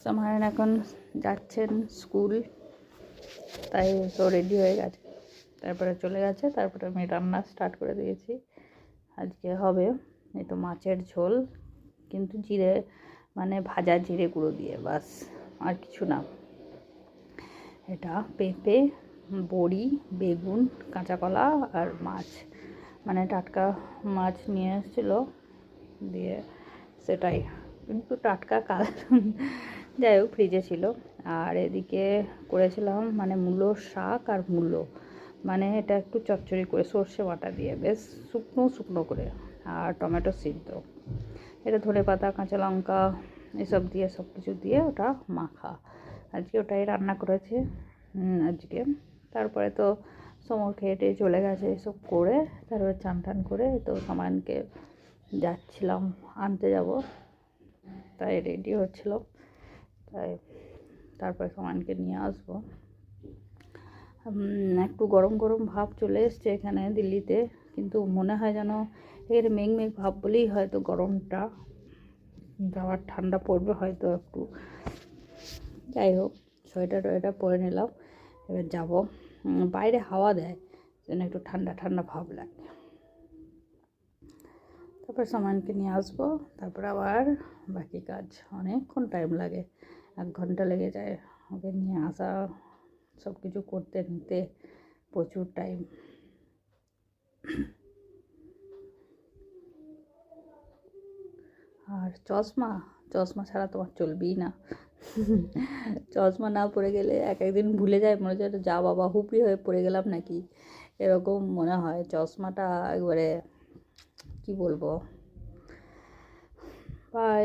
সামায়ন এখন যাচ্ছেন স্কুল, তাই তো রেডি হয়ে গেছে, তারপরে চলে গেছে। তারপরে আমি রান্না স্টার্ট করে দিয়েছি। আজকে হবে এই তো মাছের ঝোল, কিন্তু জিরে মানে ভাজা জিরে গুঁড়ো দিয়ে, বাস, আর কিছু না। এটা পেঁপে, বড়ি, বেগুন, কাঁচা কলা আর মাছ, মানে টাটকা মাছ নিয়ে এসেছিলো, দিয়ে সেটাই, কিন্তু টাটকা কাল যাই হোক ফ্রিজে ছিল। আর এদিকে করেছিলাম মানে মূলো শাক আর মূলো, মানে এটা একটু চচ্চড়ি করে সর্ষে বাটা দিয়ে, বেশ শুকনো শুকনো করে, আর টমেটো সিদ্ধ, এটা ধনেপাতা কাঁচা লঙ্কা এসব দিয়ে, সব কিছু দিয়ে ওটা মাখা। আজকে ওটাই রান্না করেছে আজকে। তারপরে তো সমর খেয়ে টেয়ে চলে গেছে, এসব করে তারপরে চান টান করে তো সামানকে যাচ্ছিলাম আনতে যাব, তাই রেডি হচ্ছিল, তাই তারপরে সামানকে নিয়ে আসবো। একটু গরম গরম ভাব চলে এসছে এখানে দিল্লিতে, কিন্তু মনে হয় যেন এর মেঘ মেঘ ভাব বলেই হয়তো গরমটা, আবার ঠান্ডা পড়বে হয়তো একটু। যাই হোক, সোয়েটার টোয়েটার পরে নিলাম, এবার যাব। বাইরে হাওয়া দেয় যেন একটু ঠান্ডা ঠান্ডা ভাব লাগে। তারপর সামানকে নিয়ে আসবো, তারপর আবার বাকি কাজ, অনেকক্ষণ টাইম লাগে, 1 ঘন্টা লেগে যায় ওকে নিয়ে আসা, সব কিছু করতে নিতে প্রচুর টাইম। আর চশমা চশমা ছাড়া তোমার চলবেই না। চশমা না পরে গেলে এক একদিন ভুলে যায়, মনে হচ্ছে যা বাবা হুপড়ি হয়ে পড়ে গেলাম নাকি, এরকম মনে হয়। চশমাটা একবারে কি বলবো। বাই।